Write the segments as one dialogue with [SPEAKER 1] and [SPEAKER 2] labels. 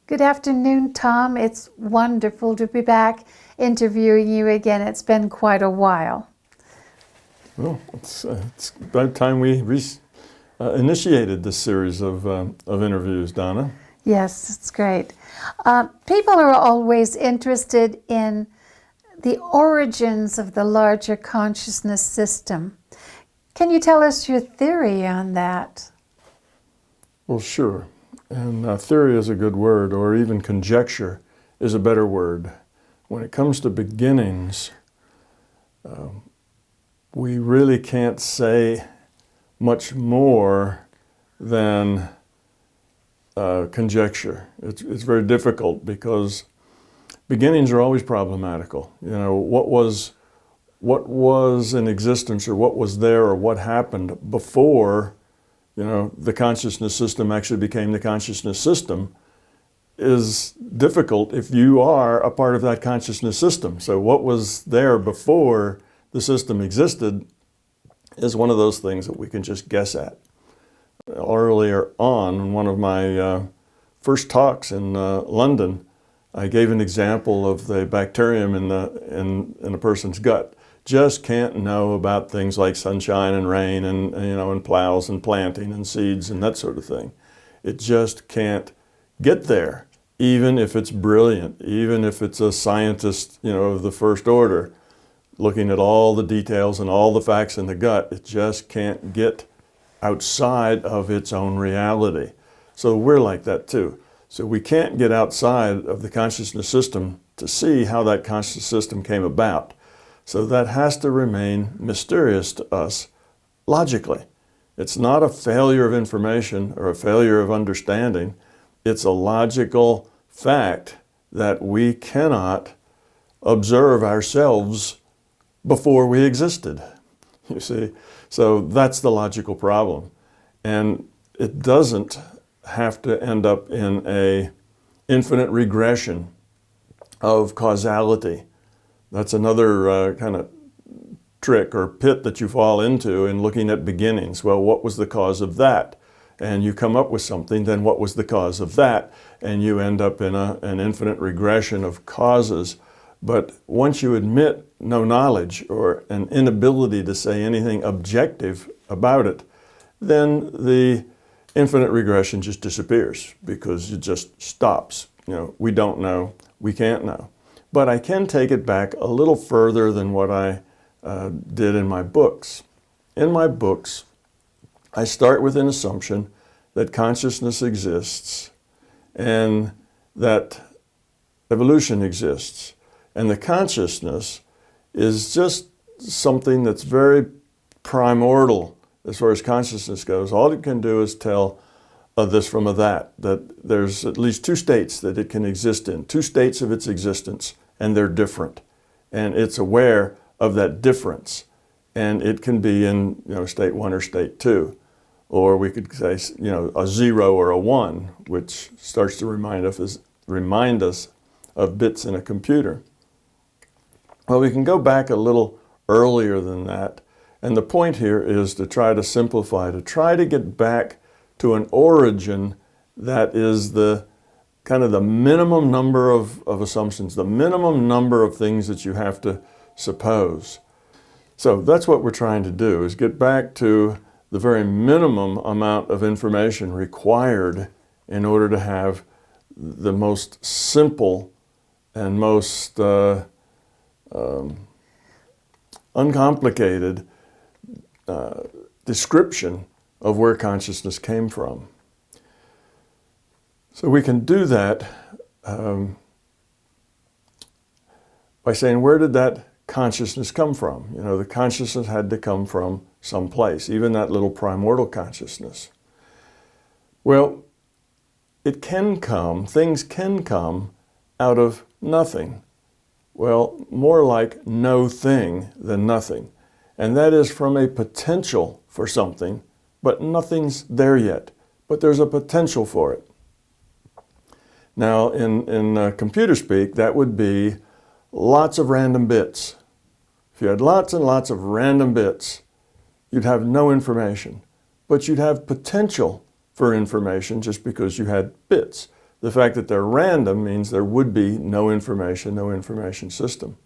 [SPEAKER 1] Good afternoon, Tom. It's wonderful to be back interviewing you again. It's been quite a while.
[SPEAKER 2] Well, it's about time we initiated this series of interviews, Donna.
[SPEAKER 1] Yes, it's great. People are always interested in the origins of the larger consciousness system. Can you tell us your theory on that?
[SPEAKER 2] Well, sure. And theory is a good word, or even conjecture is a better word. When it comes to beginnings, we really can't say much more than conjecture. It's very difficult because beginnings are always problematical. You know, what was in existence, or what was there, or what happened before, you know, the consciousness system actually became the consciousness system is difficult if you are a part of that consciousness system. So what was there before the system existed is one of those things that we can just guess at. Earlier on, in one of my first talks in London, I gave an example of the bacterium in a person's gut. Just can't know about things like sunshine and rain and and plows and planting and seeds and that sort of thing. It just can't get there, even if it's brilliant, even if it's a scientist, of the first order, looking at all the details and all the facts in the gut. It just can't get outside of its own reality. So we're like that too. So we can't get outside of the consciousness system to see how that consciousness system came about. So that has to remain mysterious to us logically. It's not a failure of information or a failure of understanding. It's a logical fact that we cannot observe ourselves before we existed, you see. So that's the logical problem. And it doesn't have to end up in an infinite regression of causality. That's another kind of trick or pit that you fall into in looking at beginnings. Well, what was the cause of that? And you come up with something, then what was the cause of that? And you end up in an infinite regression of causes. But once you admit no knowledge or an inability to say anything objective about it, then the infinite regression just disappears because it just stops. We don't know, we can't know. But I can take it back a little further than what I did in my books. In my books, I start with an assumption that consciousness exists and that evolution exists. And the consciousness is just something that's very primordial as far as consciousness goes. All it can do is tell this from a that there's at least two states that it can exist in, two states of its existence, and they're different. And it's aware of that difference. And it can be in state one or state two. Or we could say a 0 or a 1, which starts to remind us of bits in a computer. Well, we can go back a little earlier than that. And the point here is to try to simplify, to try to get back to an origin that is the kind of the minimum number of assumptions, the minimum number of things that you have to suppose. So that's what we're trying to do, is get back to the very minimum amount of information required in order to have the most simple and most uncomplicated description of where consciousness came from. So we can do that by saying, where did that consciousness come from? The consciousness had to come from someplace, even that little primordial consciousness. Well, things can come out of nothing. Well, more like no thing than nothing. And that is from a potential for something, but nothing's there yet. But there's a potential for it. Now, in computer speak, that would be lots of random bits. If you had lots and lots of random bits, you'd have no information. But you'd have potential for information just because you had bits. The fact that they're random means there would be no information system.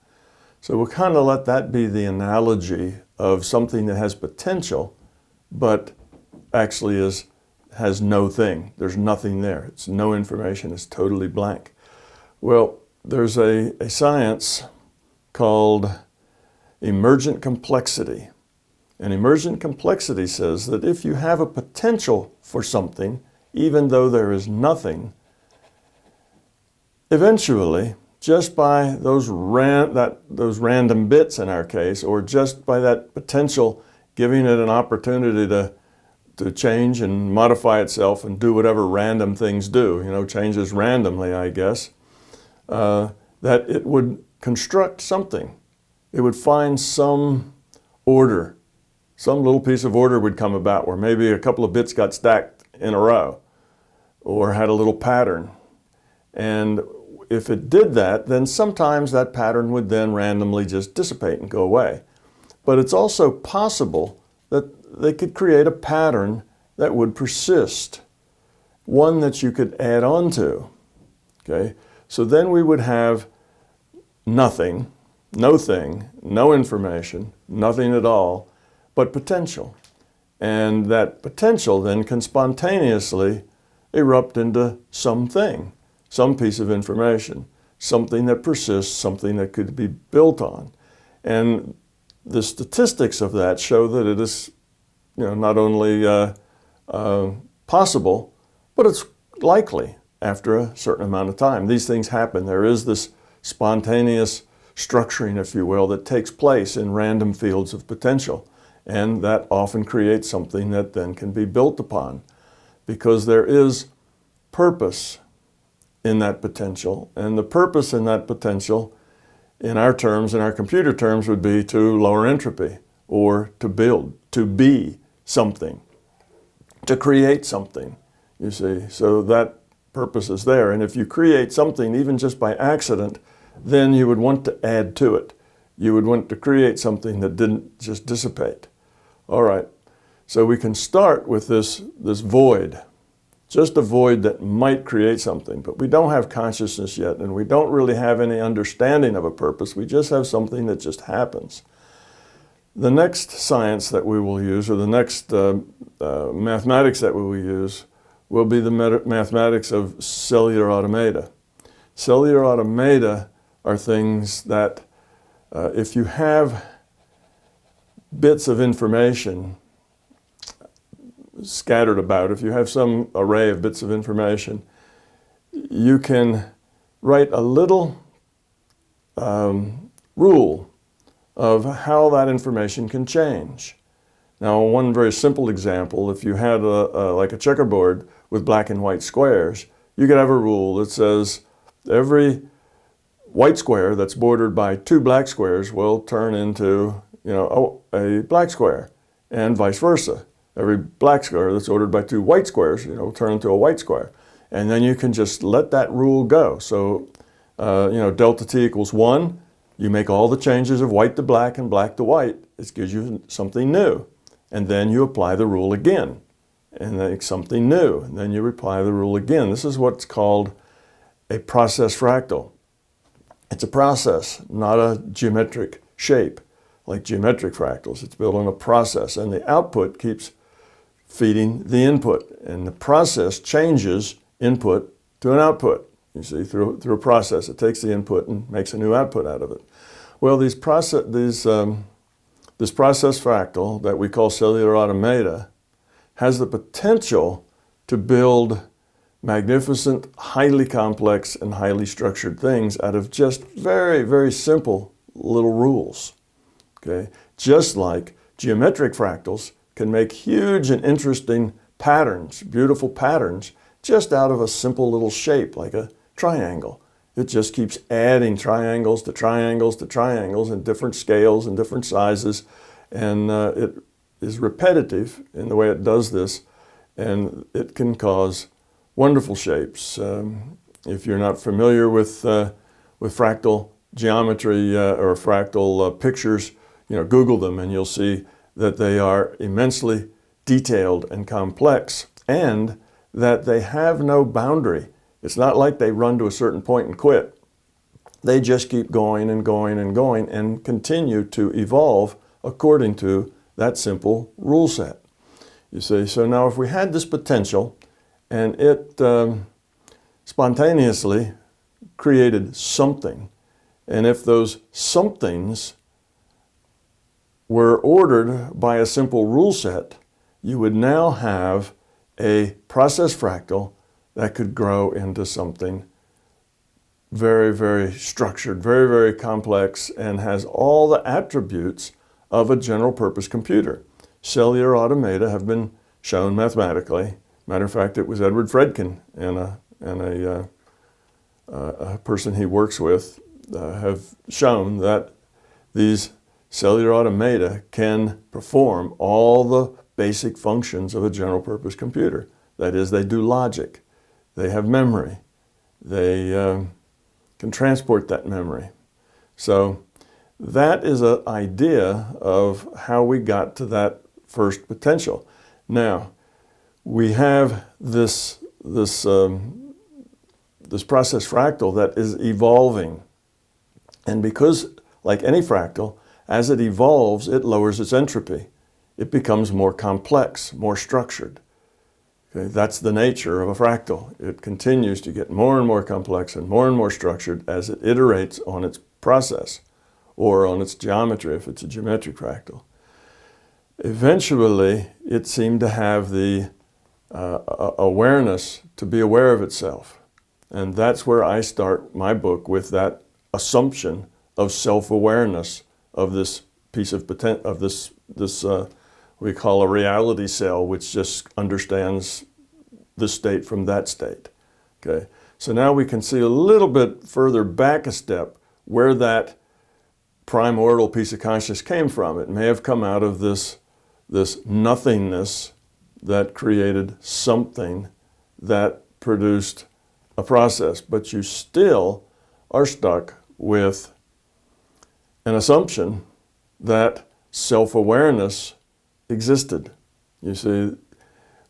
[SPEAKER 2] So we'll kind of let that be the analogy of something that has potential, but actually has no thing. There's nothing there. It's no information. It's totally blank. Well, there's a science called Emergent Complexity. And Emergent Complexity says that if you have a potential for something, even though there is nothing, eventually, just by those random bits in our case, or just by that potential giving it an opportunity to change and modify itself and do whatever random things do, changes randomly, I guess, that it would construct something. It would find some order. Some little piece of order would come about where maybe a couple of bits got stacked in a row or had a little pattern. And if it did that, then sometimes that pattern would then randomly just dissipate and go away. But it's also possible that they could create a pattern that would persist, one that you could add on to. Okay? So then we would have nothing, no thing, no information, nothing at all, but potential. And that potential then can spontaneously erupt into something, some piece of information, something that persists, something that could be built on. And the statistics of that show that it is, not only possible, but it's likely after a certain amount of time. These things happen. There is this spontaneous structuring, if you will, that takes place in random fields of potential. And that often creates something that then can be built upon, because there is purpose in that potential. And the purpose in that potential, in our terms, in our computer terms, would be to lower entropy, or to build, to be something, to create something, you see. So that purpose is there. And if you create something, even just by accident, then you would want to add to it. You would want to create something that didn't just dissipate. All right, so we can start with this void, just a void that might create something, but we don't have consciousness yet, and we don't really have any understanding of a purpose. We just have something that just happens. The next science that we will use, or the next mathematics that we will use, will be the mathematics of cellular automata. Cellular automata are things that if you have bits of information scattered about, if you have some array of bits of information, you can write a little rule of how that information can change. Now, one very simple example, if you had like a checkerboard with black and white squares, you could have a rule that says every white square that's bordered by two black squares will turn into a black square, and vice versa. Every black square that's ordered by two white squares, will turn into a white square. And then you can just let that rule go. So, delta t equals 1. You make all the changes of white to black and black to white. It gives you something new. And then you apply the rule again, and make something new. And then you apply the rule again. This is what's called a process fractal. It's a process, not a geometric shape. Like geometric fractals, it's built on a process, and the output keeps feeding the input, and the process changes input to an output, you see, through a process. It takes the input and makes a new output out of it. Well, this process fractal that we call cellular automata has the potential to build magnificent, highly complex, and highly structured things out of just very, very simple little rules. Okay? Just like geometric fractals can make huge and interesting patterns, beautiful patterns, just out of a simple little shape like a triangle. It just keeps adding triangles to triangles to triangles in different scales and different sizes, and it is repetitive in the way it does this, and it can cause wonderful shapes. If you're not familiar with fractal geometry or fractal pictures, Google them and you'll see that they are immensely detailed and complex, and that they have no boundary. It's not like they run to a certain point and quit. They just keep going and going and going and continue to evolve according to that simple rule set. You see, so now if we had this potential and it spontaneously created something, and if those somethings were ordered by a simple rule set, you would now have a process fractal that could grow into something very, very structured, very, very complex, and has all the attributes of a general purpose computer. Cellular automata have been shown mathematically. Matter of fact, it was Edward Fredkin and a person he works with have shown that these cellular automata can perform all the basic functions of a general purpose computer. That is, they do logic, they have memory, they can transport that memory. So that is an idea of how we got to that first potential. Now, we have this process fractal that is evolving. And because, like any fractal, as it evolves, it lowers its entropy. It becomes more complex, more structured. Okay, that's the nature of a fractal. It continues to get more and more complex and more structured as it iterates on its process or on its geometry if it's a geometric fractal. Eventually, it seemed to have the awareness to be aware of itself. And that's where I start my book, with that assumption of self-awareness of this piece of this we call a reality cell, which just understands this state from that state. Okay, so now we can see a little bit further back a step where that primordial piece of consciousness came from. It may have come out of this nothingness that created something that produced a process, but you still are stuck with an assumption that self-awareness existed. You see,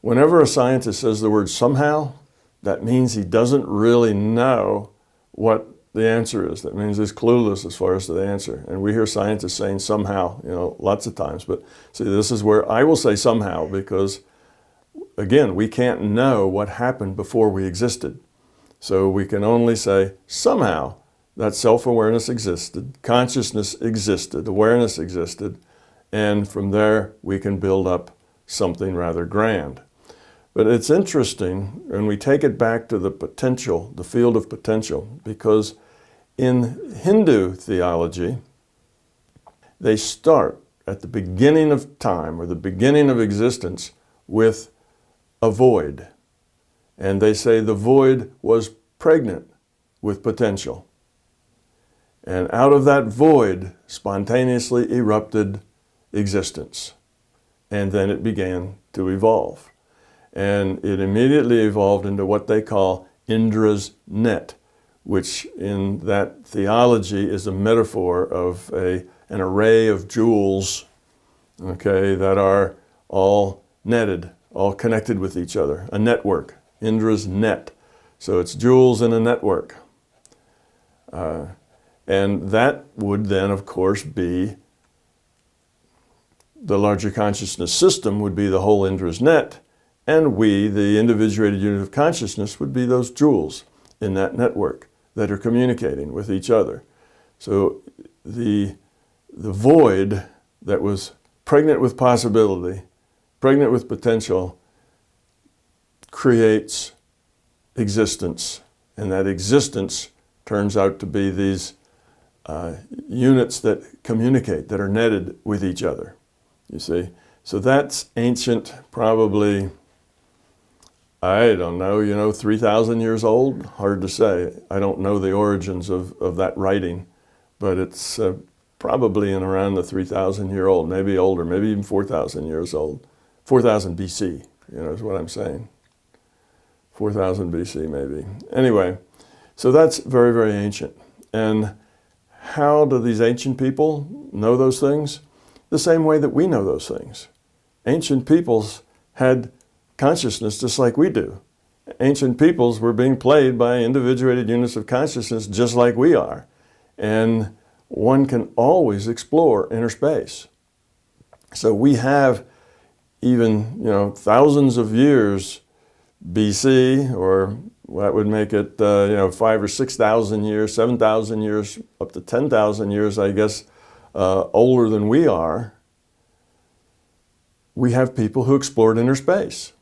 [SPEAKER 2] whenever a scientist says the word somehow, that means he doesn't really know what the answer is. That means he's clueless as far as to the answer. And we hear scientists saying somehow, lots of times. But see, this is where I will say somehow, because again, we can't know what happened before we existed. So we can only say somehow that self-awareness existed, consciousness existed, awareness existed, and from there we can build up something rather grand. But it's interesting, and we take it back to the potential, the field of potential, because in Hindu theology, they start at the beginning of time, or the beginning of existence, with a void. And they say the void was pregnant with potential. And out of that void spontaneously erupted existence. And then it began to evolve. And it immediately evolved into what they call Indra's net, which in that theology is a metaphor of an array of jewels, okay, that are all netted, all connected with each other, a network, Indra's net. So it's jewels in a network. And that would then, of course, be the larger consciousness system would be the whole Indra's net, and we, the individuated unit of consciousness, would be those jewels in that network that are communicating with each other. So the void that was pregnant with possibility, pregnant with potential, creates existence, and that existence turns out to be these units that communicate, that are netted with each other, you see. So that's ancient, probably, I don't know, 3,000 years old? Hard to say. I don't know the origins of that writing, but it's probably in around the 3,000-year-old, maybe older, maybe even 4,000 years old. 4,000 BC, is what I'm saying. 4,000 BC maybe. Anyway, so that's very, very ancient. And how do these ancient people know those things? The same way that we know those things. Ancient peoples had consciousness just like we do. ancient peoples were being played by individuated units of consciousness just like we are. And one can always explore inner space. So we have even, thousands of years BC, or that would make it, 5,000 or 6,000 years, 7,000 years, up to 10,000 years, I guess, older than we are. We have people who explored inner space.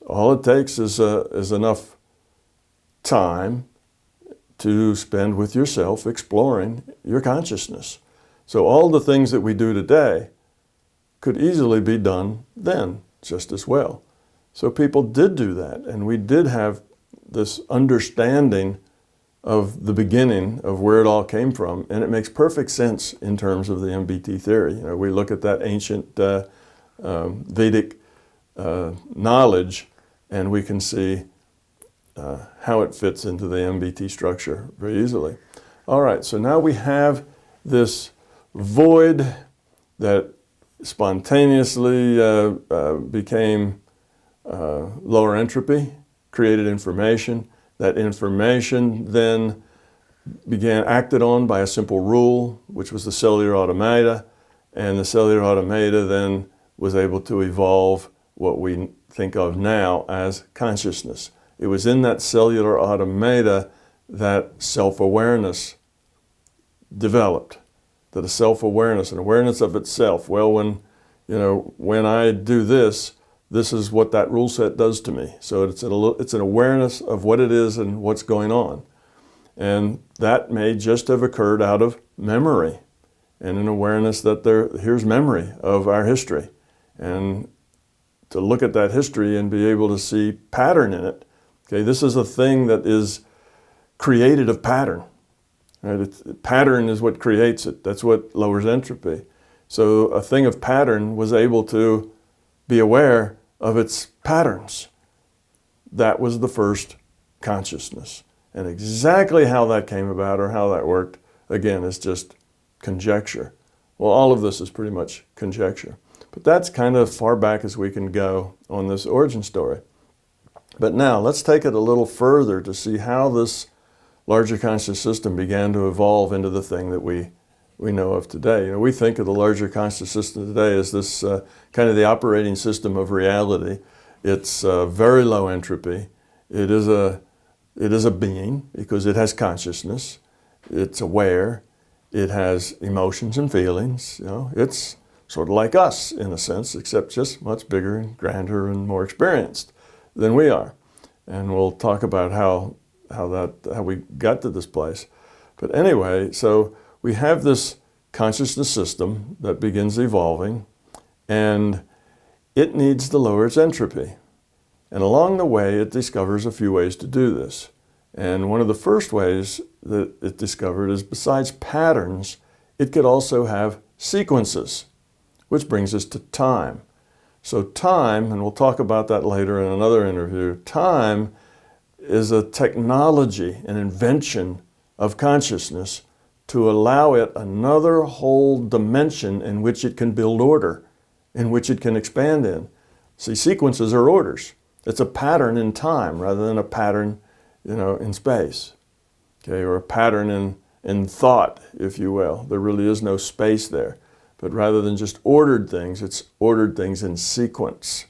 [SPEAKER 2] All it takes is enough time to spend with yourself exploring your consciousness. So all the things that we do today could easily be done then just as well. So people did do that, and we did have this understanding of the beginning of where it all came from, and it makes perfect sense in terms of the MBT theory. We look at that ancient Vedic knowledge, and we can see how it fits into the MBT structure very easily. All right, so now we have this void that spontaneously became lower entropy, created information. That information then acted on by a simple rule, which was the cellular automata, and the cellular automata then was able to evolve what we think of now as consciousness. It was in that cellular automata that self-awareness developed, that a self-awareness, an awareness of itself. Well, when I do this, this is what that rule set does to me. So it's an awareness of what it is and what's going on. And that may just have occurred out of memory, and an awareness that here's memory of our history. And to look at that history and be able to see pattern in it. Okay, this is a thing that is created of pattern. Right? Pattern is what creates it. That's what lowers entropy. So a thing of pattern was able to be aware of its patterns. That was the first consciousness. And exactly how that came about or how that worked, again, is just conjecture. Well, all of this is pretty much conjecture. But that's kind of far back as we can go on this origin story. But now let's take it a little further to see how this larger conscious system began to evolve into the thing that we know of today. We think of the larger conscious system today as this kind of the operating system of reality. It's very low entropy. It is a being because it has consciousness. It's aware. It has emotions and feelings. It's sort of like us in a sense, except just much bigger and grander and more experienced than we are. And we'll talk about how we got to this place. But anyway, so we have this consciousness system that begins evolving, and it needs to lower its entropy. And along the way, it discovers a few ways to do this. And one of the first ways that it discovered is, besides patterns, it could also have sequences, which brings us to time. So time, and we'll talk about that later in another interview, time is a technology, an invention of consciousness to allow it another whole dimension in which it can build order, in which it can expand in. See, sequences are orders. It's a pattern in time rather than a pattern, in space, okay, or a pattern in thought, if you will. There really is no space there. But rather than just ordered things, it's ordered things in sequence.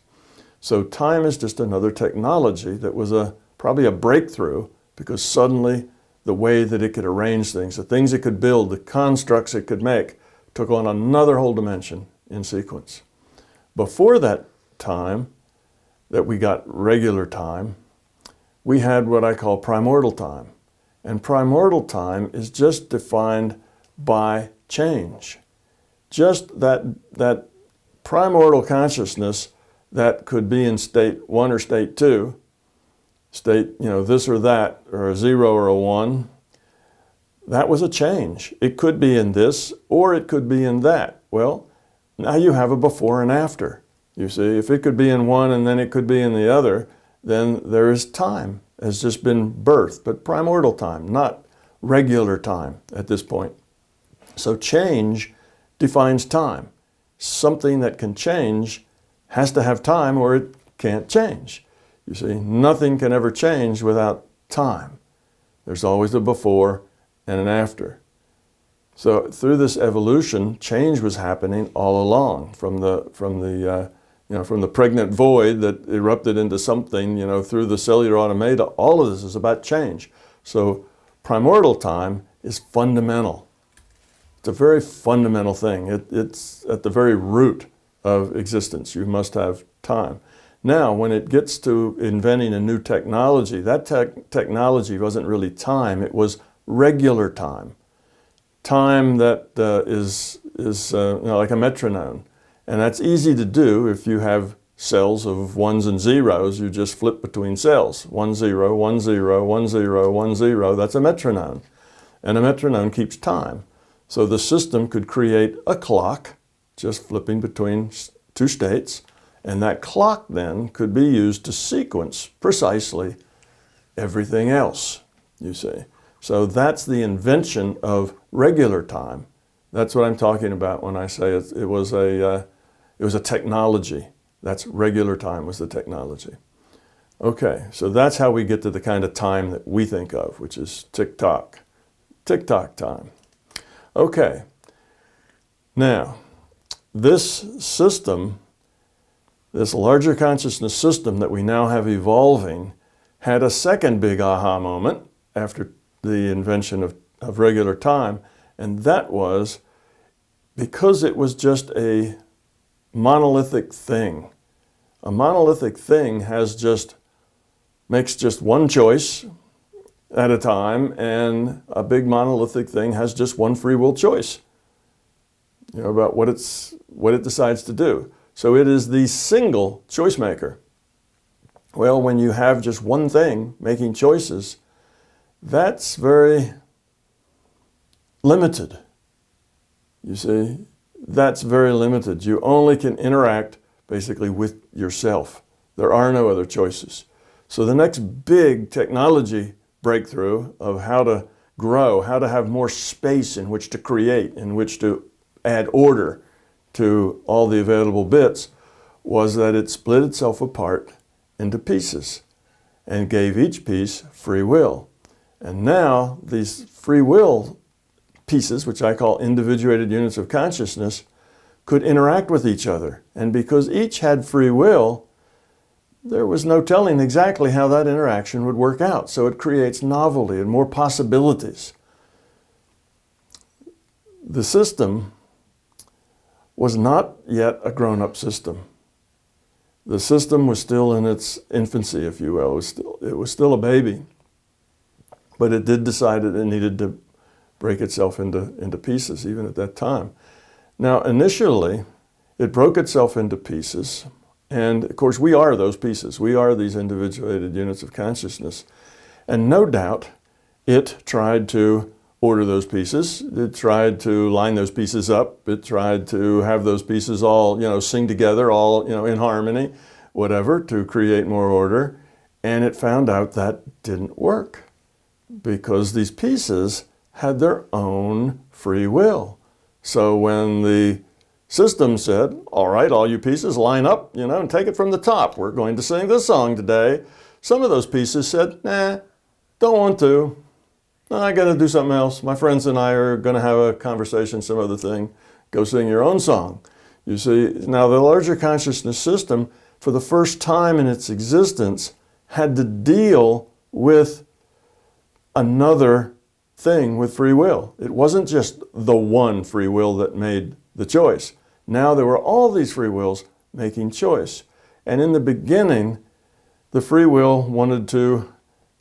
[SPEAKER 2] So time is just another technology that was probably a breakthrough, because suddenly the way that it could arrange things, the things it could build, the constructs it could make, took on another whole dimension in sequence. Before that time, that we got regular time, we had what I call primordial time. And primordial time is just defined by change. Just that primordial consciousness that could be in state 1 or state 2, state, this or that, or a 0 or a 1, that was a change. It could be in this, or it could be in that. Well, now you have a before and after. You see, if it could be in one and then it could be in the other, then there is time, has just been birthed, but primordial time, not regular time at this point. So change defines time. Something that can change has to have time or it can't change. You see, nothing can ever change without time. There's always a before and an after. So through this evolution, change was happening all along, from the pregnant void that erupted into something, through the cellular automata. All of this is about change. So primordial time is fundamental. It's a very fundamental thing. It's at the very root of existence. You must have time. Now, when it gets to inventing a new technology, that technology wasn't really time. It was regular time. Time that is like a metronome. And that's easy to do if you have cells of ones and zeros. You just flip between cells. 1 0, 1 0, 1 0, 1 0. That's a metronome. And a metronome keeps time. So the system could create a clock, just flipping between two states. And that clock then could be used to sequence precisely everything else, you see. So that's the invention of regular time. That's what I'm talking about when I say it was a technology. That's regular time was the technology. Okay, so that's how we get to the kind of time that we think of, which is tick-tock time. Okay, now this system, this larger consciousness system that we now have evolving, had a second big aha moment after the invention of regular time, and that was because it was just a monolithic thing. A monolithic thing makes just one choice at a time, and a big monolithic thing has just one free will choice, about what it decides to do. So it is the single choice maker. Well, when you have just one thing making choices, that's very limited. You see, that's very limited. You only can interact basically with yourself. There are no other choices. So the next big technology breakthrough of how to grow, how to have more space in which to create, in which to add order to all the available bits, was that it split itself apart into pieces and gave each piece free will. And now these free will pieces, which I call individuated units of consciousness, could interact with each other. And because each had free will, there was no telling exactly how that interaction would work out. So it creates novelty and more possibilities. The system was not yet a grown-up system. The system was still in its infancy, if you will. It was still a baby. But it did decide that it needed to break itself into pieces, even at that time. Now, initially, it broke itself into pieces. And, of course, we are those pieces. We are these individuated units of consciousness. And no doubt, it tried to order those pieces. It tried to line those pieces up. It tried to have those pieces all, sing together, all, in harmony, whatever, to create more order. And it found out that didn't work because these pieces had their own free will. So when the system said, all right, all you pieces line up, and take it from the top. We're going to sing this song today. Some of those pieces said, nah, don't want to. I got to do something else. My friends and I are going to have a conversation, some other thing. Go sing your own song. You see, now the larger consciousness system, for the first time in its existence, had to deal with another thing with free will. It wasn't just the one free will that made the choice. Now there were all these free wills making choice. And in the beginning, the free will wanted to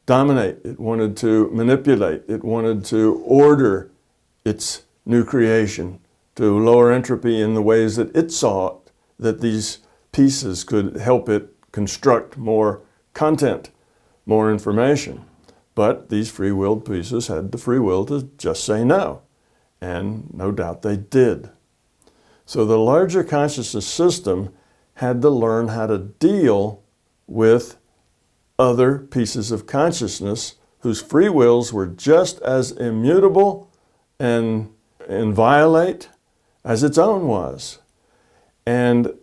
[SPEAKER 2] dominate. It wanted to manipulate. It wanted to order its new creation, to lower entropy in the ways that it saw that these pieces could help it construct more content, more information. But these free-willed pieces had the free will to just say no. And no doubt they did. So the larger consciousness system had to learn how to deal with other pieces of consciousness whose free wills were just as immutable and inviolate as its own was. And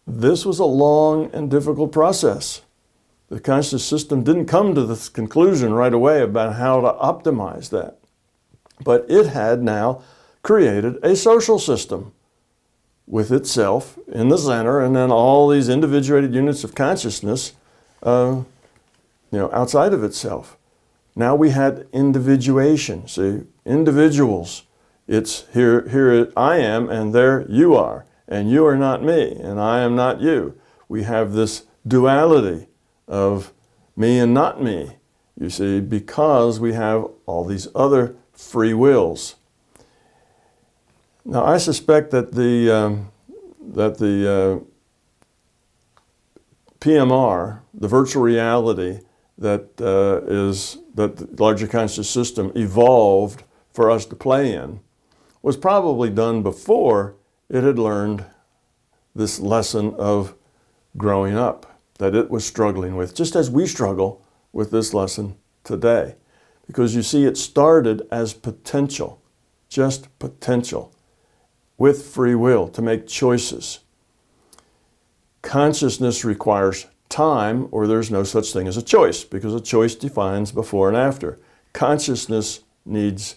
[SPEAKER 2] this was a long and difficult process. The conscious system didn't come to this conclusion right away about how to optimize that. But it had now created a social system with itself in the center, and then all these individuated units of consciousness outside of itself. Now we had individuation. See, individuals. It's here I am, and there you are. And you are not me, and I am not you. We have this duality of me and not me, you see, because we have all these other free wills. Now, I suspect that the PMR, the virtual reality that the larger conscious system evolved for us to play in, was probably done before it had learned this lesson of growing up that it was struggling with, just as we struggle with this lesson today. Because you see, it started as potential, just potential, with free will to make choices. Consciousness requires time, or there's no such thing as a choice, because a choice defines before and after. Consciousness needs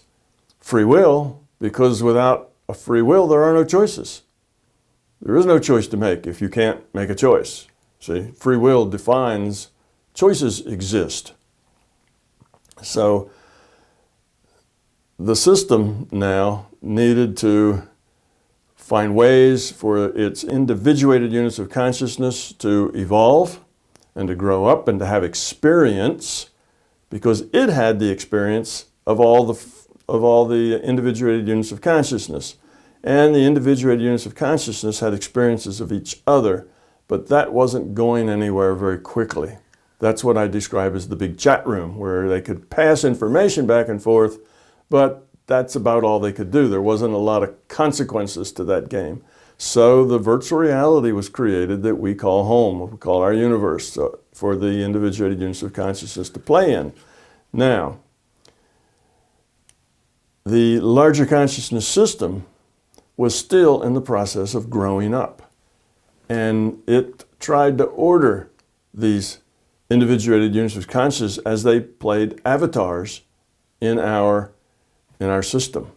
[SPEAKER 2] free will, because without a free will, there are no choices. There is no choice to make if you can't make a choice. See, free will defines choices exist. So the system now needed to find ways for its individuated units of consciousness to evolve and to grow up and to have experience, because it had the experience of all the individuated units of consciousness. And the individuated units of consciousness had experiences of each other, but that wasn't going anywhere very quickly. That's what I describe as the big chat room, where they could pass information back and forth, but that's about all they could do. There wasn't a lot of consequences to that game. So the virtual reality was created that we call home, what we call our universe, for the individuated units of consciousness to play in. Now, the larger consciousness system was still in the process of growing up. And it tried to order these individuated units of consciousness as they played avatars in our system.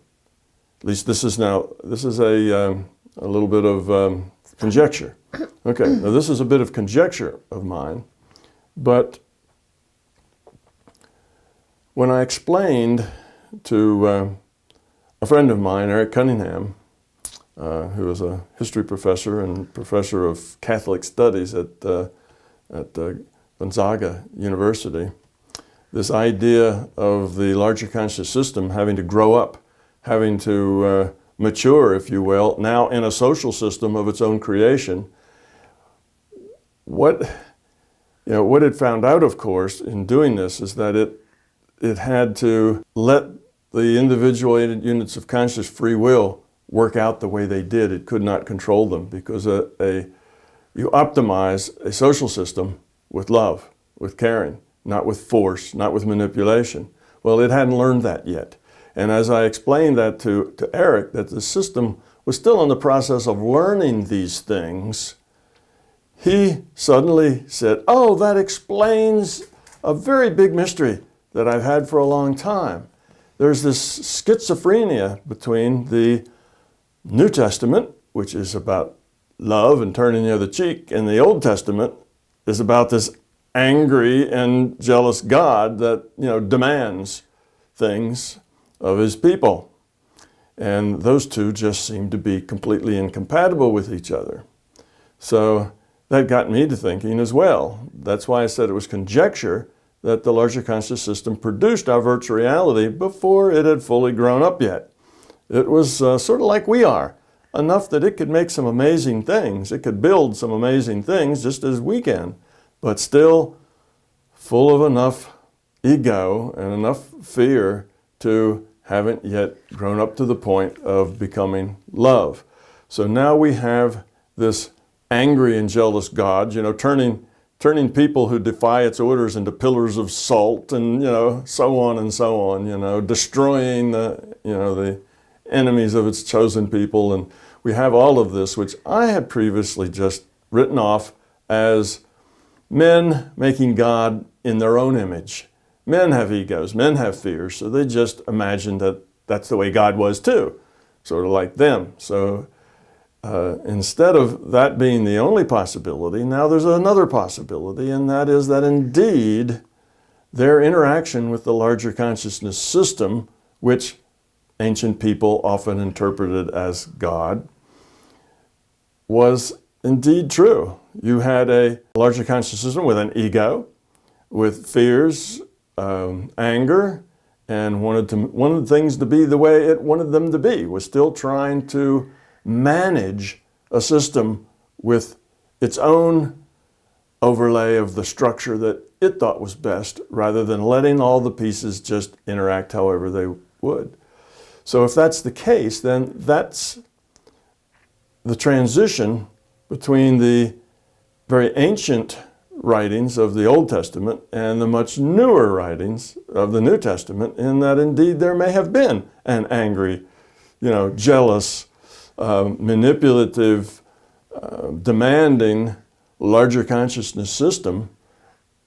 [SPEAKER 2] At least this is a little bit of conjecture. Okay, now this is a bit of conjecture of mine, but when I explained to a friend of mine, Eric Cunningham, who was a history professor and professor of Catholic studies at Gonzaga University, this idea of the larger conscious system having to grow up, having to mature, if you will, now in a social system of its own creation. What it found out, of course, in doing this is that it had to let the individuated units of conscious free will work out the way they did. It could not control them, because you optimize a social system with love, with caring, not with force, not with manipulation. Well, it hadn't learned that yet. And as I explained that to Eric, that the system was still in the process of learning these things, he suddenly said, "Oh, that explains a very big mystery that I've had for a long time. There's this schizophrenia between the New Testament, which is about love and turning the other cheek, and the Old Testament is about this angry and jealous God that, demands things of his people. And those two just seem to be completely incompatible with each other." So that got me to thinking as well. That's why I said it was conjecture that the larger conscious system produced our virtual reality before it had fully grown up yet. It was sort of like we are, enough that it could make some amazing things. It could build some amazing things just as we can, but still full of enough ego and enough fear to haven't yet grown up to the point of becoming love. So now we have this angry and jealous God, turning people who defy its orders into pillars of salt, and so on and so on, destroying the enemies of its chosen people. And we have all of this, which I had previously just written off as men making God in their own image. Men have egos, men have fears, so they just imagined that that's the way God was too, sort of like them. So instead of that being the only possibility, now there's another possibility, and that is that indeed their interaction with the larger consciousness system, which ancient people often interpreted as God, was indeed true. You had a larger conscious system with an ego, with fears, anger, and wanted things to be the way it wanted them to be, was still trying to manage a system with its own overlay of the structure that it thought was best, rather than letting all the pieces just interact however they would. So if that's the case, then that's the transition between the very ancient writings of the Old Testament and the much newer writings of the New Testament, in that indeed there may have been an angry, jealous, manipulative, demanding, larger consciousness system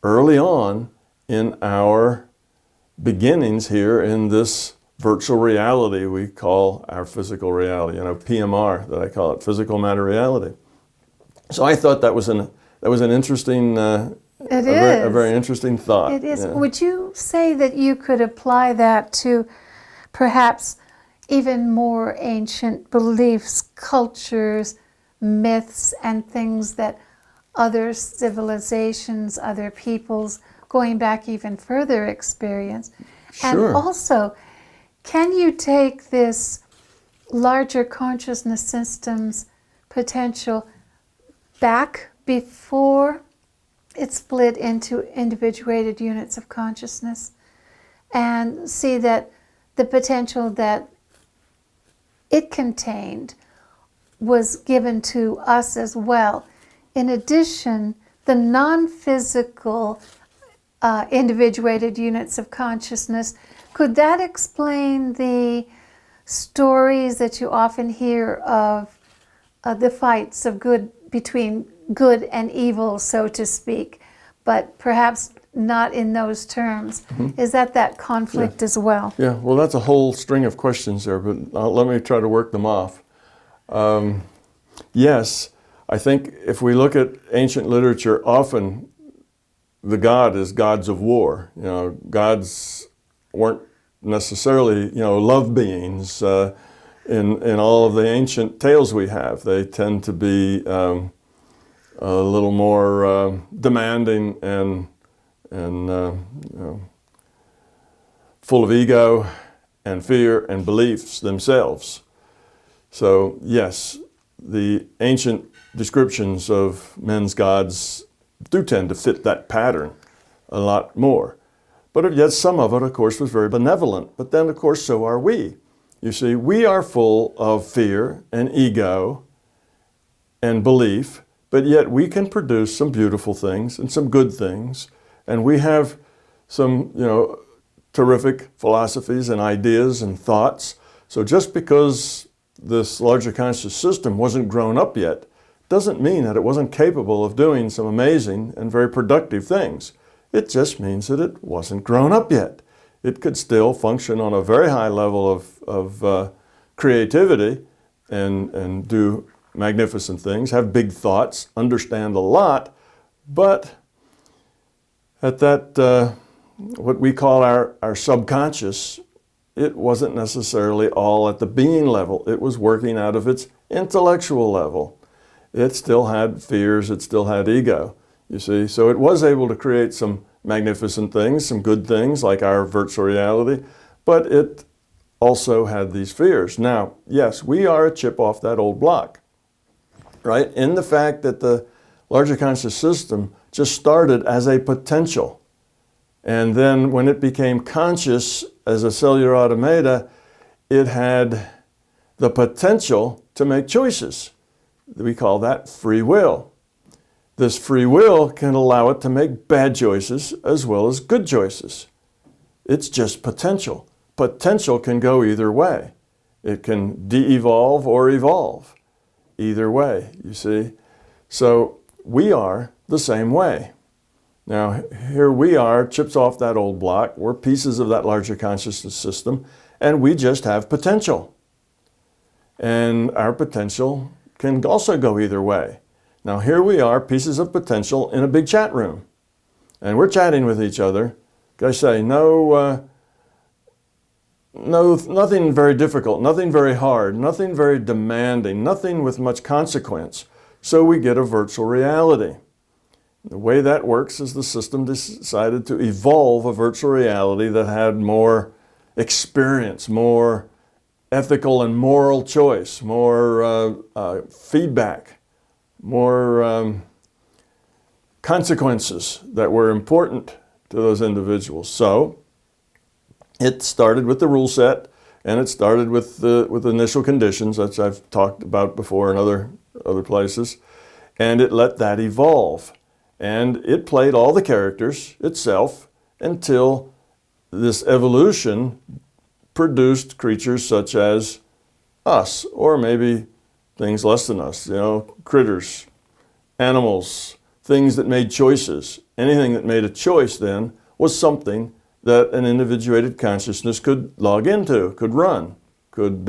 [SPEAKER 2] early on in our beginnings here in this virtual reality we call our physical reality, PMR, that I call it, physical matter reality. So I thought that was an interesting, a very interesting thought.
[SPEAKER 1] It is.
[SPEAKER 2] Yeah.
[SPEAKER 1] Would you say that you could apply that to perhaps even more ancient beliefs, cultures, myths, and things that other civilizations, other peoples, going back even further, experience?
[SPEAKER 2] Sure.
[SPEAKER 1] And also, can you take this larger consciousness system's potential back before it split into individuated units of consciousness, and see that the potential that it contained was given to us as well? In addition, the non-physical individuated units of consciousness, could that explain the stories that you often hear of the fights of between good and evil, so to speak, but perhaps not in those terms? Mm-hmm. Is that conflict as well?
[SPEAKER 2] Yeah, well, that's a whole string of questions there, but let me try to work them off. Yes, I think if we look at ancient literature, often the god is gods of war. Gods weren't necessarily, love beings in all of the ancient tales we have. They tend to be a little more demanding and full of ego and fear and beliefs themselves. So yes, the ancient descriptions of men's gods do tend to fit that pattern a lot more. But yet some of it, of course, was very benevolent. But then, of course, so are we. You see, we are full of fear and ego and belief, but yet we can produce some beautiful things and some good things. And we have some, terrific philosophies and ideas and thoughts. So just because this larger conscious system wasn't grown up yet, doesn't mean that it wasn't capable of doing some amazing and very productive things. It just means that it wasn't grown up yet. It could still function on a very high level of creativity and do magnificent things, have big thoughts, understand a lot, but at that, what we call our subconscious, it wasn't necessarily all at the being level. It was working out of its intellectual level. It still had fears, it still had ego, you see. So it was able to create some magnificent things, some good things like our virtual reality, but it also had these fears. Now, yes, we are a chip off that old block, right? In the fact that the larger conscious system just started as a potential. And then when it became conscious as a cellular automata, it had the potential to make choices. We call that free will. This free will can allow it to make bad choices as well as good choices. It's just potential. Potential can go either way. It can de-evolve or evolve. Either way, you see. So we are the same way. Now, here we are, chips off that old block. We're pieces of that larger consciousness system, and we just have potential. And our potential can also go either way. Now, here we are, pieces of potential in a big chat room, and we're chatting with each other. Like I say, nothing very difficult, nothing very hard, nothing very demanding, nothing with much consequence. So we get a virtual reality. The way that works is the system decided to evolve a virtual reality that had more experience, more ethical and moral choice, more feedback, more consequences that were important to those individuals. So it started with the rule set, and it started with initial conditions, that I've talked about before in other places, and it let that evolve. And it played all the characters itself until this evolution produced creatures such as us, or maybe things less than us, critters, animals, things that made choices. Anything that made a choice then was something that an individuated consciousness could log into, could run, could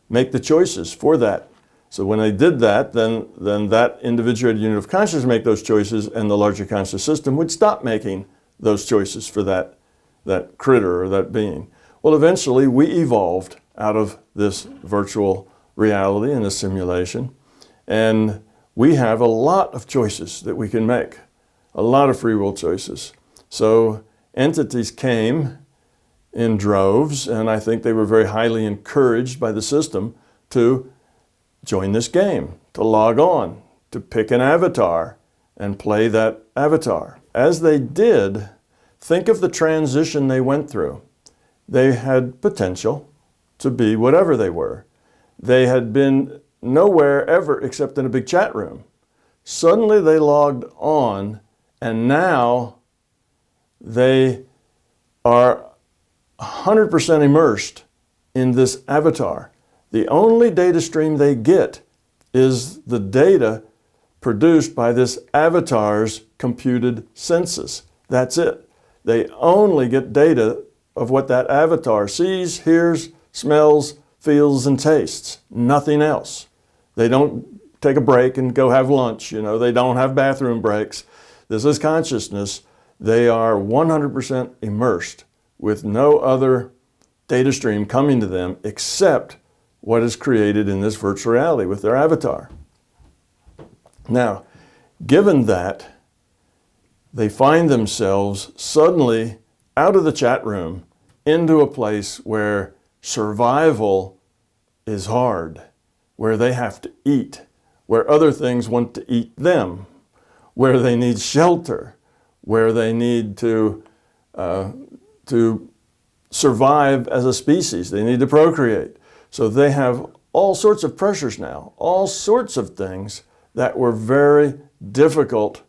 [SPEAKER 2] make the choices for that. So when they did that, then that individuated unit of consciousness make those choices, and the larger conscious system would stop making those choices for that critter or that being. Well, eventually we evolved out of this virtual reality and this simulation, and we have a lot of choices that we can make, a lot of free will choices. So entities came in droves, and I think they were very highly encouraged by the system to join this game, to log on, to pick an avatar and play that avatar. As they did, think of the transition they went through. They had potential to be whatever they were. They had been nowhere ever except in a big chat room. Suddenly they logged on, and now they are 100% immersed in this avatar. The only data stream they get is the data produced by this avatar's computed senses. That's it. They only get data of what that avatar sees, hears, smells, feels, and tastes. Nothing else. They don't take a break and go have lunch. They don't have bathroom breaks. This is consciousness. They are 100% immersed with no other data stream coming to them except what is created in this virtual reality with their avatar. Now, given that, they find themselves suddenly out of the chat room into a place where survival is hard, where they have to eat, where other things want to eat them, where they need shelter, where they need to survive as a species. They need to procreate. So they have all sorts of pressures now, all sorts of things that were very difficult.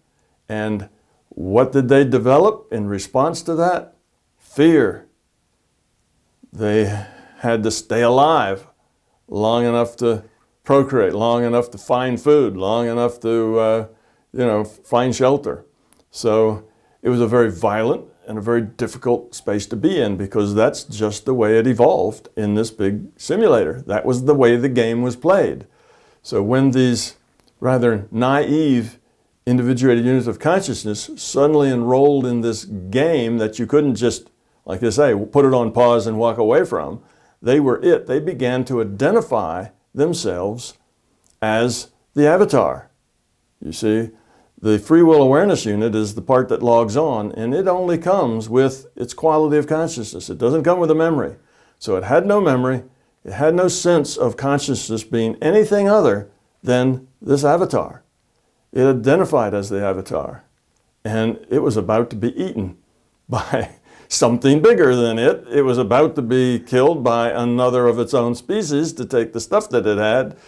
[SPEAKER 2] And what did they develop in response to that? Fear. They had to stay alive long enough to procreate, long enough to find food, long enough to find shelter. So it was a very violent and a very difficult space to be in, because that's just the way it evolved in this big simulator. That was the way the game was played. So when these rather naive individuated units of consciousness suddenly enrolled in this game that you couldn't just, like they say, put it on pause and walk away from, they were it. They began to identify themselves as the avatar. You see, the free will awareness unit is the part that logs on, and it only comes with its quality of consciousness. It doesn't come with a memory. So it had no memory. It had no sense of consciousness being anything other than this avatar. It identified as the avatar, and it was about to be eaten by something bigger than it. It was about to be killed by another of its own species to take the stuff that it had.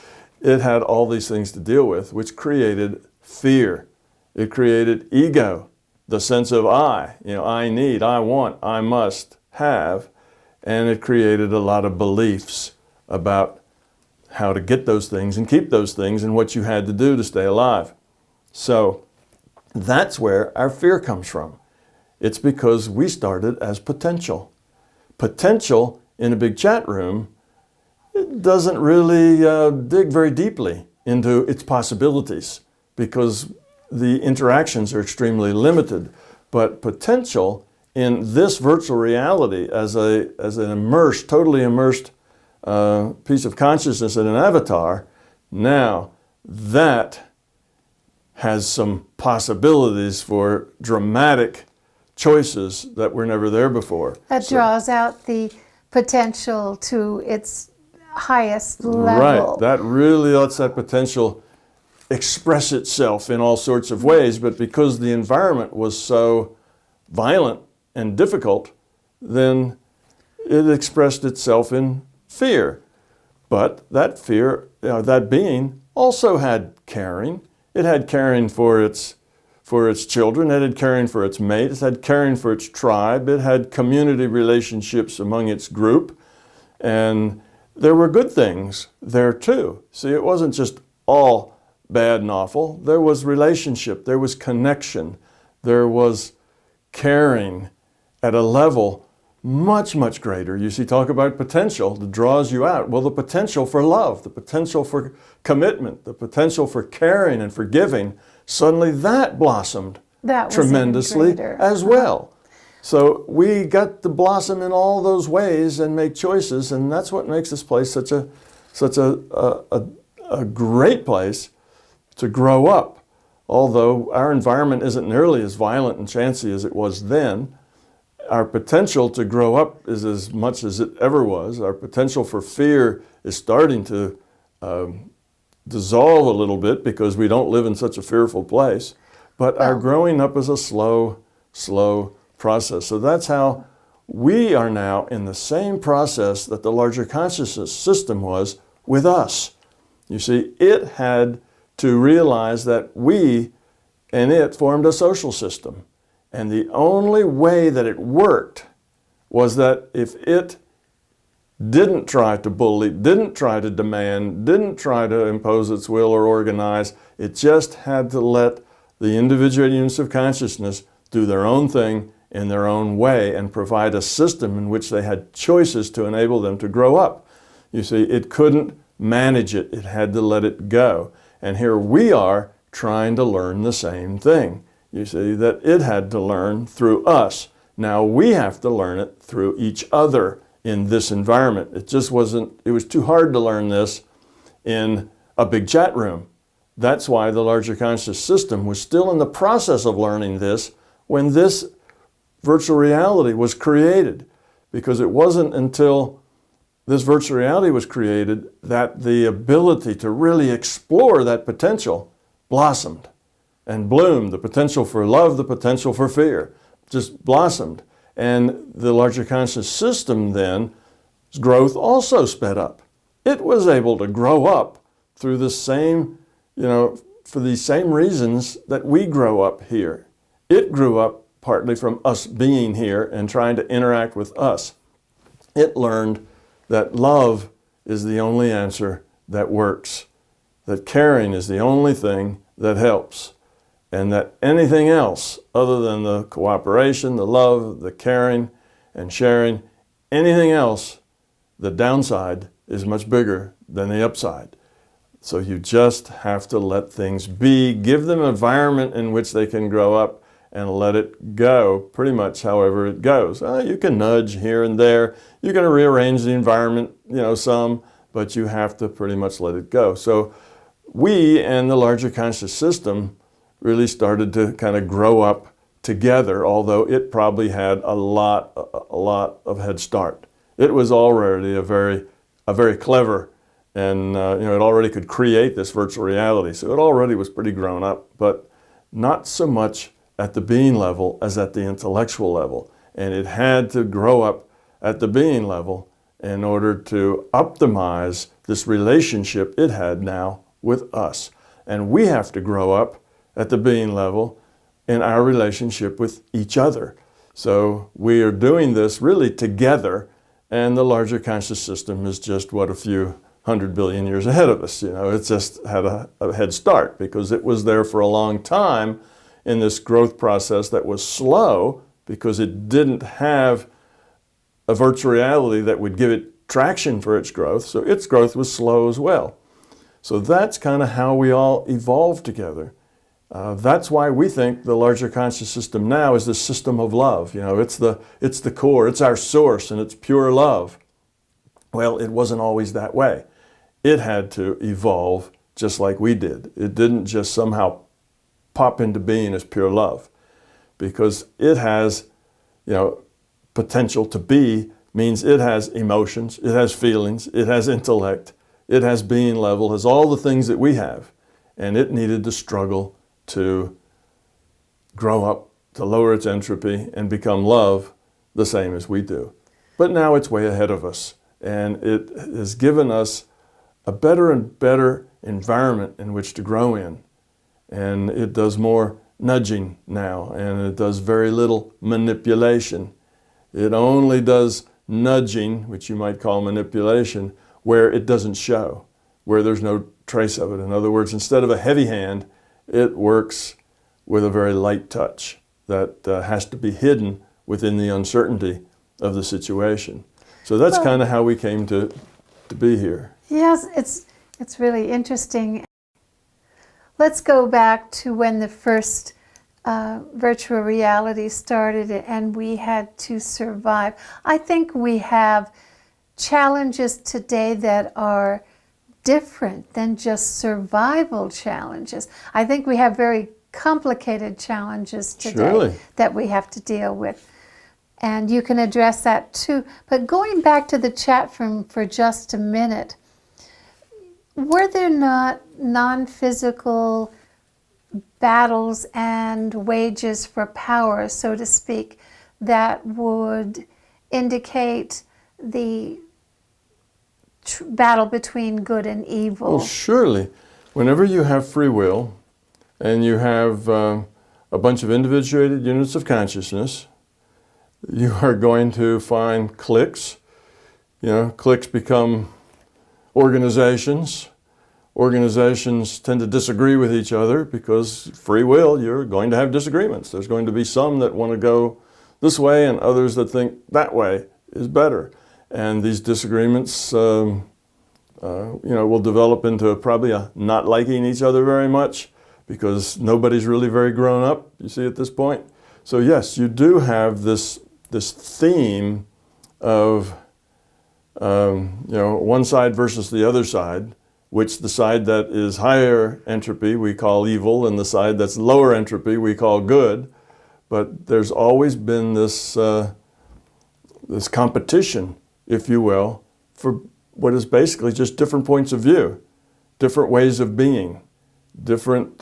[SPEAKER 2] It had all these things to deal with, which created fear. It created ego, the sense of I. I need, I want, I must have. And it created a lot of beliefs about how to get those things and keep those things and what you had to do to stay alive. So That's where our fear comes from. It's because we started as potential. Potential in a big chat room, it doesn't really dig very deeply into its possibilities because the interactions are extremely limited. But potential in this virtual reality as an immersed, totally immersed piece of consciousness in an avatar, now that has some possibilities for dramatic choices that were never there before.
[SPEAKER 1] That draws out the potential to its highest level.
[SPEAKER 2] Right, that really lets that potential express itself in all sorts of ways, but because the environment was so violent and difficult, then it expressed itself in fear. But that fear, that being, also had caring. It had caring for its children, it had caring for its mate, it had caring for its tribe, it had community relationships among its group, and there were good things there too. See, it wasn't just all bad and awful. There was relationship, there was connection, there was caring at a level much, much greater. You see, talk about potential that draws you out. Well, the potential for love, the potential for commitment, the potential for caring and forgiving, suddenly that blossomed tremendously as well. So we got to blossom in all those ways and make choices, and that's what makes this place such a great place to grow up. Although our environment isn't nearly as violent and chancy as it was then, our potential to grow up is as much as it ever was. Our potential for fear is starting to dissolve a little bit because we don't live in such a fearful place. But our growing up is a slow process. So that's how we are now in the same process that the larger consciousness system was with us. You see, it had to realize that we and it formed a social system. And the only way that it worked was that if it didn't try to bully, didn't try to demand, didn't try to impose its will or organize, it just had to let the individual units of consciousness do their own thing in their own way and provide a system in which they had choices to enable them to grow up. You see, it couldn't manage it. It had to let it go. And here we are trying to learn the same thing. You see, that it had to learn through us. Now we have to learn it through each other in this environment. It was too hard to learn this in a big chat room. That's why the larger conscious system was still in the process of learning this when this virtual reality was created. Because it wasn't until this virtual reality was created that the ability to really explore that potential blossomed and bloomed. The potential for love, the potential for fear, just blossomed. And the larger conscious system then, growth also sped up. It was able to grow up through the same, for these same reasons that we grow up here. It grew up partly from us being here and trying to interact with us. It learned that love is the only answer that works, that caring is the only thing that helps, and that anything else other than the cooperation, the love, the caring and sharing, anything else, the downside is much bigger than the upside. So you just have to let things be, give them an environment in which they can grow up and let it go pretty much however it goes. You can nudge here and there. You're going to rearrange the environment, some, but you have to pretty much let it go. So we and the larger conscious system really started to kind of grow up together, although it probably had a lot of head start. It was already a very clever, and it already could create this virtual reality. So it already was pretty grown up, but not so much at the being level as at the intellectual level. And it had to grow up at the being level in order to optimize this relationship it had now with us. And we have to grow up at the being level in our relationship with each other. So we are doing this really together, and the larger conscious system is just a few 100 billion years ahead of us. It just had a head start because it was there for a long time in this growth process that was slow because it didn't have a virtual reality that would give it traction for its growth, so its growth was slow as well. So that's kind of how we all evolved together. That's why we think the larger conscious system now is the system of love. You know, it's the core, it's our source, and it's pure love. Well, it wasn't always that way. It had to evolve just like we did. It didn't just somehow pop into being as pure love, because it has, you know, potential to be means it has emotions, it has feelings, it has intellect, it has being level, has all the things that we have, and it needed to struggle to grow up, to lower its entropy and become love the same as we do. But now it's way ahead of us, and it has given us a better and better environment in which to grow in. And it does more nudging now, and it does very little manipulation. It only does nudging, which you might call manipulation, where it doesn't show, where there's no trace of it. In other words, instead of a heavy hand, it works with a very light touch that has to be hidden within the uncertainty of the situation. So that's kind of how we came to be here.
[SPEAKER 1] Yes, it's really interesting. Let's go back to when the first virtual reality started and we had to survive. I think we have challenges today that are different than just survival challenges. I think we have very complicated challenges today
[SPEAKER 2] Surely.
[SPEAKER 1] that we have to deal with. And you can address that too. But going back to the chat room for just a minute, were there not non-physical battles and wages for power, so to speak, that would indicate the battle between good and evil?
[SPEAKER 2] Well, surely. Whenever you have free will and you have a bunch of individuated units of consciousness, you are going to find cliques. You know, cliques become organizations. Organizations tend to disagree with each other because free will, you're going to have disagreements. There's going to be some that want to go this way and others that think that way is better. And these disagreements, you know, will develop into probably a not liking each other very much because nobody's really very grown up, you see, at this point. So yes, you do have this theme of, you know, one side versus the other side, which the side that is higher entropy we call evil, and the side that's lower entropy we call good. But there's always been this, this competition, if you will, for what is basically just different points of view, different ways of being, different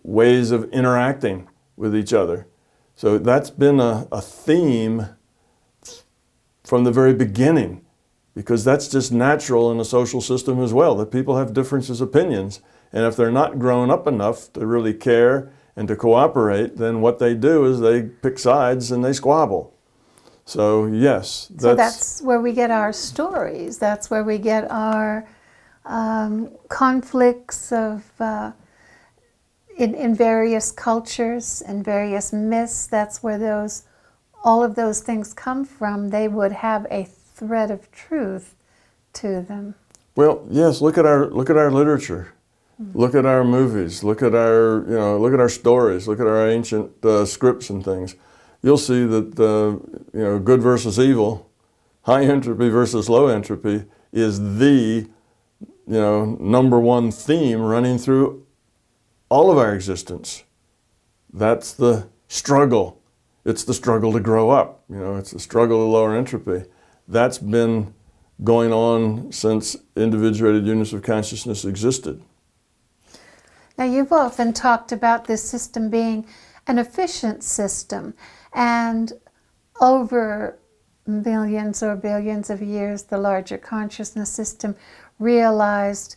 [SPEAKER 2] ways of interacting with each other. So that's been a theme from the very beginning, because that's just natural in a social system as well, that people have differences of opinions. And if they're not grown up enough to really care and to cooperate, then what they do is they pick sides and they squabble. So yes.
[SPEAKER 1] That's where we get our stories. That's where we get our conflicts of in various cultures and various myths. That's where all of those things come from. They would have a thread of truth to them.
[SPEAKER 2] Well, yes. Look at our literature. Mm-hmm. Look at our movies. Look at our look at our stories. Look at our ancient scripts and things. You'll see that good versus evil, high entropy versus low entropy is the number one theme running through all of our existence. That's the struggle. It's the struggle to grow up. It's the struggle to lower entropy. That's been going on since individuated units of consciousness existed.
[SPEAKER 1] Now, you've often talked about this system being an efficient system, and over millions or billions of years, the larger consciousness system realized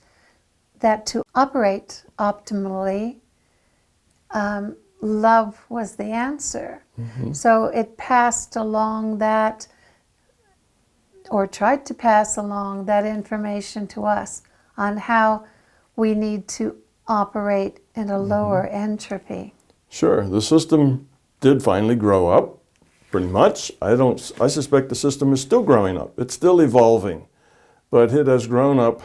[SPEAKER 1] that to operate optimally, love was the answer. Mm-hmm. So it passed along that, or tried to pass along that information to us on how we need to operate in a lower entropy.
[SPEAKER 2] Sure, the system did finally grow up, pretty much. I suspect the system is still growing up. It's still evolving, but it has grown up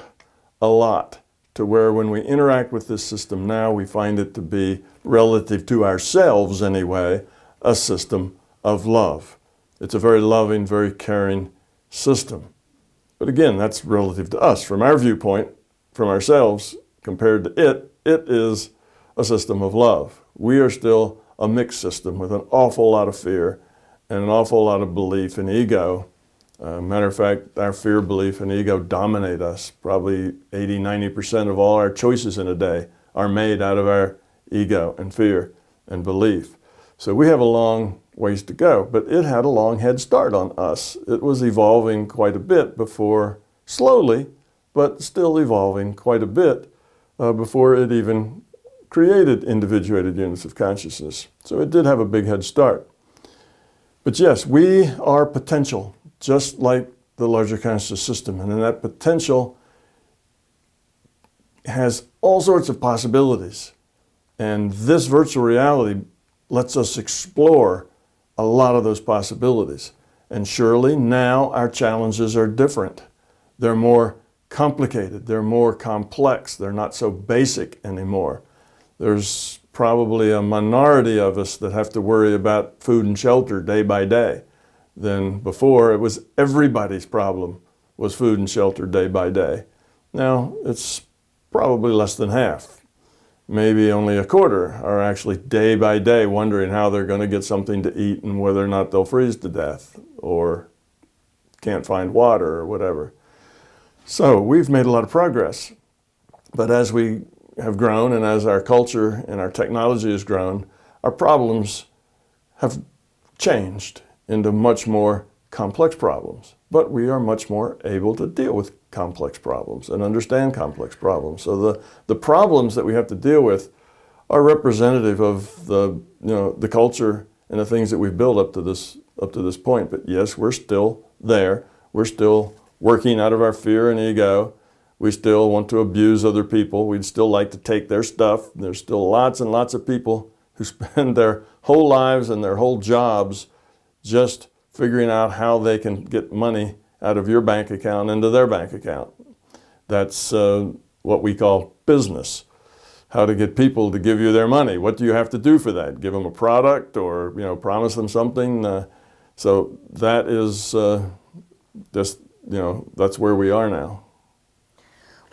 [SPEAKER 2] a lot to where when we interact with this system now, we find it to be, relative to ourselves anyway, a system of love. It's a very loving, very caring system. But again, that's relative to us. From our viewpoint, from ourselves, compared to it is a system of love. We are still a mixed system with an awful lot of fear and an awful lot of belief and ego. Matter of fact, our fear, belief, and ego dominate us. Probably 80–90% of all our choices in a day are made out of our ego and fear and belief. So we have a long ways to go, but it had a long head start on us. It was evolving quite a bit before, slowly, but still evolving quite a bit before it even created individuated units of consciousness. So it did have a big head start. But yes, we are potential, just like the larger consciousness system. And then that potential has all sorts of possibilities. And this virtual reality lets us explore a lot of those possibilities. And surely now our challenges are different. They're more complicated, they're more complex, they're not so basic anymore. There's probably a minority of us that have to worry about food and shelter day by day. Then before, it was everybody's problem was food and shelter day by day. Now, it's probably less than half. Maybe only a quarter are actually day by day wondering how they're going to get something to eat and whether or not they'll freeze to death or can't find water or whatever. So we've made a lot of progress. But as we have grown and as our culture and our technology has grown, our problems have changed into much more complex problems. But we are much more able to deal with complex problems and understand complex problems. So the problems that we have to deal with are representative of the culture and the things that we've built up to this point. But yes, we're still there. We're still working out of our fear and ego. We still want to abuse other people. We'd still like to take their stuff. There's still lots and lots of people who spend their whole lives and their whole jobs just figuring out how they can get money out of your bank account into their bank account. That's what we call business. How to get people to give you their money. What do you have to do for that? Give them a product or promise them something? So that is just, that's where we are now.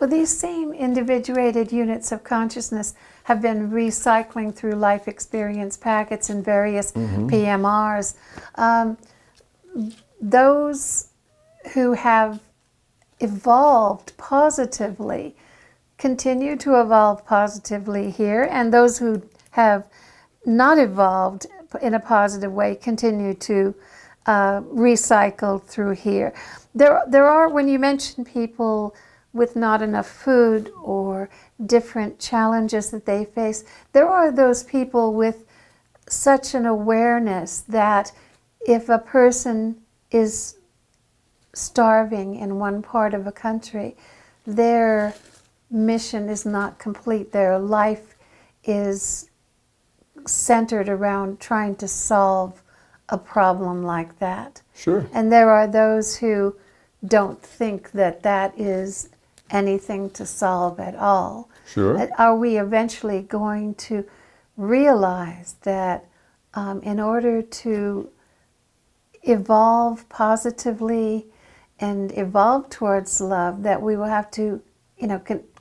[SPEAKER 1] Well, these same individuated units of consciousness have been recycling through life experience packets and various PMRs. Those who have evolved positively continue to evolve positively here, and those who have not evolved in a positive way continue to recycle through here. There are, when you mention people with not enough food or different challenges that they face, there are those people with such an awareness that if a person is starving in one part of a country, their mission is not complete. Their life is centered around trying to solve a problem like that.
[SPEAKER 2] Sure.
[SPEAKER 1] And there are those who don't think that that is anything to solve at all.
[SPEAKER 2] Sure.
[SPEAKER 1] Are we eventually going to realize that in order to evolve positively and evolve towards love, that we will have to,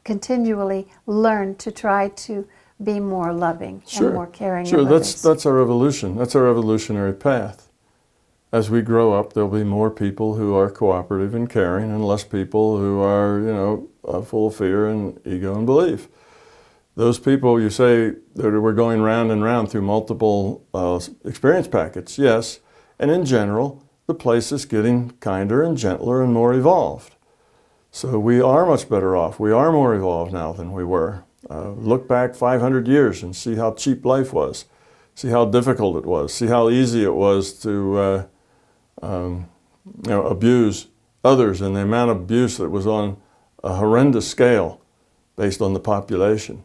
[SPEAKER 1] continually learn to try to be more loving and more caring of others?
[SPEAKER 2] That's our evolution. That's our evolutionary path. As we grow up, there'll be more people who are cooperative and caring and less people who are, full of fear and ego and belief. Those people, you say that we're going round and round through multiple experience packets, yes, and in general, the place is getting kinder and gentler and more evolved. So we are much better off. We are more evolved now than we were. Look back 500 years and see how cheap life was. See how difficult it was. See how easy it was to abuse others, and the amount of abuse that was on a horrendous scale based on the population.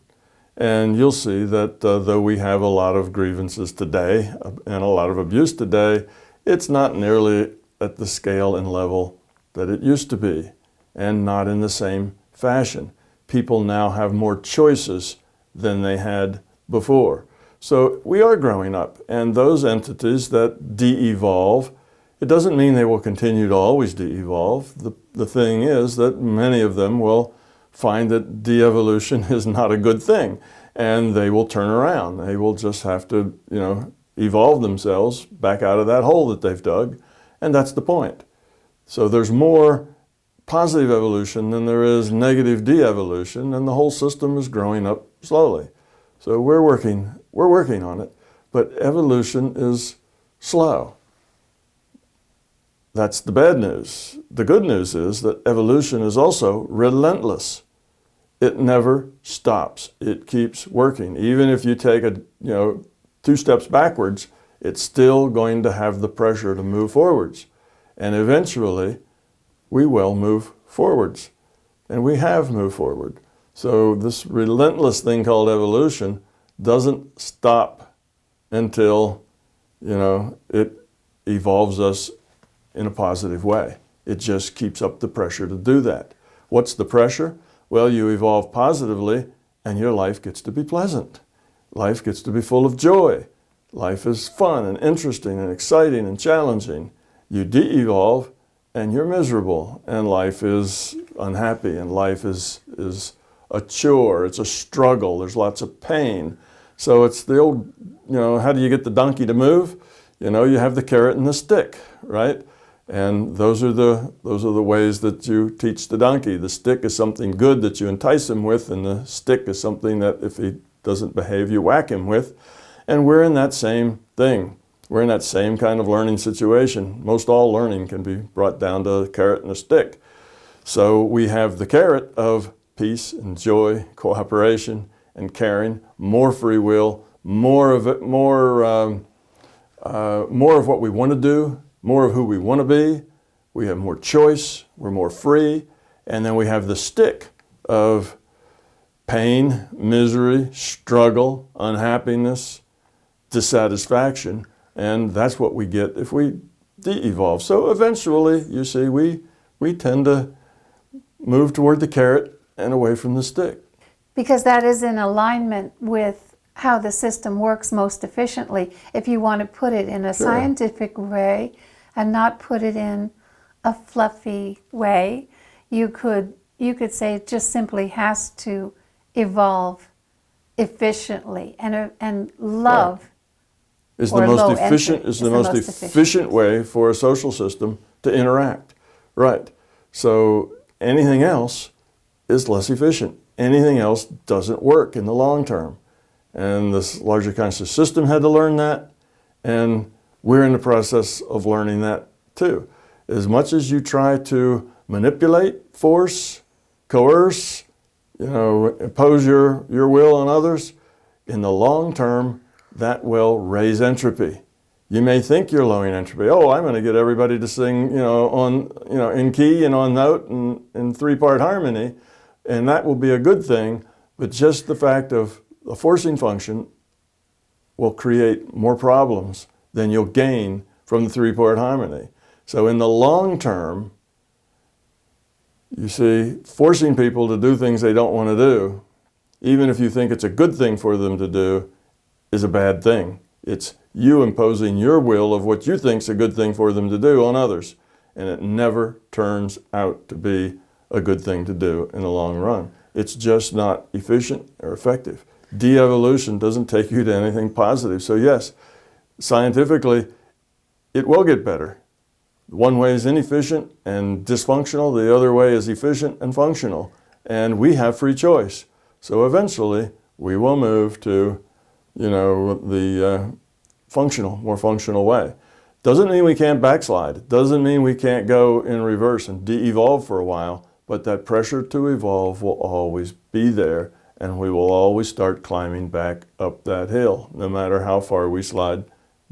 [SPEAKER 2] And you'll see that though we have a lot of grievances today and a lot of abuse today, it's not nearly at the scale and level that it used to be, and not in the same fashion. People now have more choices than they had before. So we are growing up, and those entities that de-evolve, it doesn't mean they will continue to always de-evolve. The thing is that many of them will find that de-evolution is not a good thing, and they will turn around. They will just have to, evolve themselves back out of that hole that they've dug, and that's the point. So there's more positive evolution than there is negative de-evolution, and the whole system is growing up slowly. So we're working on it, but evolution is slow. That's the bad news. The good news is that evolution is also relentless. It never stops. It keeps working. Even if you take 2 steps backwards, it's still going to have the pressure to move forwards. And eventually, we will move forwards. And we have moved forward. So this relentless thing called evolution doesn't stop until, it evolves us in a positive way. It just keeps up the pressure to do that. What's the pressure? Well, you evolve positively and your life gets to be pleasant. Life gets to be full of joy. Life is fun and interesting and exciting and challenging. You de-evolve and you're miserable, and life is unhappy, and life is a chore, it's a struggle, there's lots of pain. So it's the old, how do you get the donkey to move? You have the carrot and the stick, right? And those are the ways that you teach the donkey. The stick is something good that you entice him with, and the stick is something that if he doesn't behave, you whack him with. And we're in that same thing. We're in that same kind of learning situation. Most all learning can be brought down to a carrot and a stick. So we have the carrot of peace and joy, cooperation and caring, more free will, more of it, more of what we want to do, more of who we want to be. We have more choice, we're more free. And then we have the stick of pain, misery, struggle, unhappiness, dissatisfaction. And that's what we get if we de-evolve. So eventually, you see, we tend to move toward the carrot and away from the stick.
[SPEAKER 1] Because that is in alignment with how the system works most efficiently. If you want to put it in a scientific way and not put it in a fluffy way, you could say it just simply has to evolve efficiently, and love.
[SPEAKER 2] Right. Is the most efficient way for a social system to interact. Right. So anything else is less efficient. Anything else doesn't work in the long term. And this larger conscious system had to learn that, and we're in the process of learning that too. As much as you try to manipulate, force, coerce, impose your will on others, in the long term, that will raise entropy. You may think you're lowering entropy. Oh, I'm going to get everybody to sing, in key and on note and in 3-part harmony, and that will be a good thing. But just the fact of the forcing function will create more problems than you'll gain from the 3-part harmony. So in the long term, you see, forcing people to do things they don't want to do, even if you think it's a good thing for them to do, is a bad thing. It's you imposing your will of what you think's a good thing for them to do on others. And it never turns out to be a good thing to do in the long run. It's just not efficient or effective. De-evolution doesn't take you to anything positive. So yes, scientifically, it will get better. One way is inefficient and dysfunctional. The other way is efficient and functional. And we have free choice. So eventually, we will move to the more functional way. Doesn't mean we can't backslide. Doesn't mean we can't go in reverse and de-evolve for a while, but that pressure to evolve will always be there, and we will always start climbing back up that hill, no matter how far we slide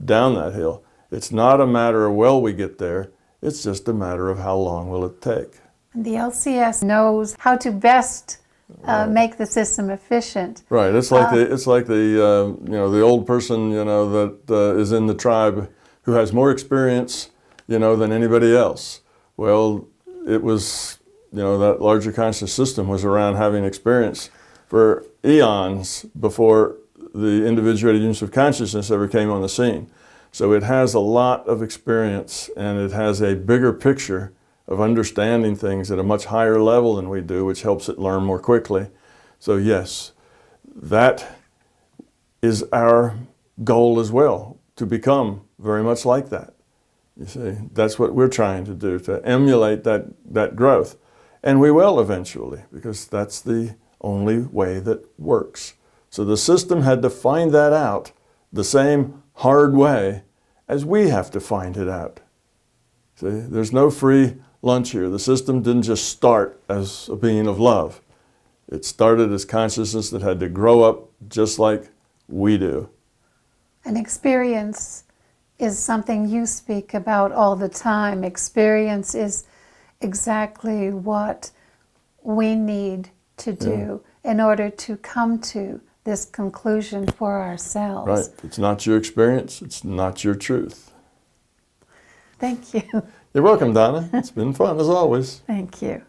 [SPEAKER 2] down that hill. It's not a matter of will we get there, it's just a matter of how long will it take.
[SPEAKER 1] And the LCS knows how to best make the system efficient.
[SPEAKER 2] Right. It's like the old person, that is in the tribe who has more experience, than anybody else. Well, it was, that larger conscious system was around having experience for eons before the individuated units of consciousness ever came on the scene. So it has a lot of experience, and it has a bigger picture of understanding things at a much higher level than we do, which helps it learn more quickly. So yes, that is our goal as well, to become very much like that. You see, that's what we're trying to do, to emulate that growth. And we will eventually, because that's the only way that works. So the system had to find that out the same hard way as we have to find it out. See, there's no free lunch here. The system didn't just start as a being of love. It started as consciousness that had to grow up just like we do.
[SPEAKER 1] An experience is something you speak about all the time. Experience is exactly what we need to do in order to come to this conclusion for ourselves.
[SPEAKER 2] Right. If it's not your experience, it's not your truth.
[SPEAKER 1] Thank you.
[SPEAKER 2] You're welcome, Donna. It's been fun as always.
[SPEAKER 1] Thank you.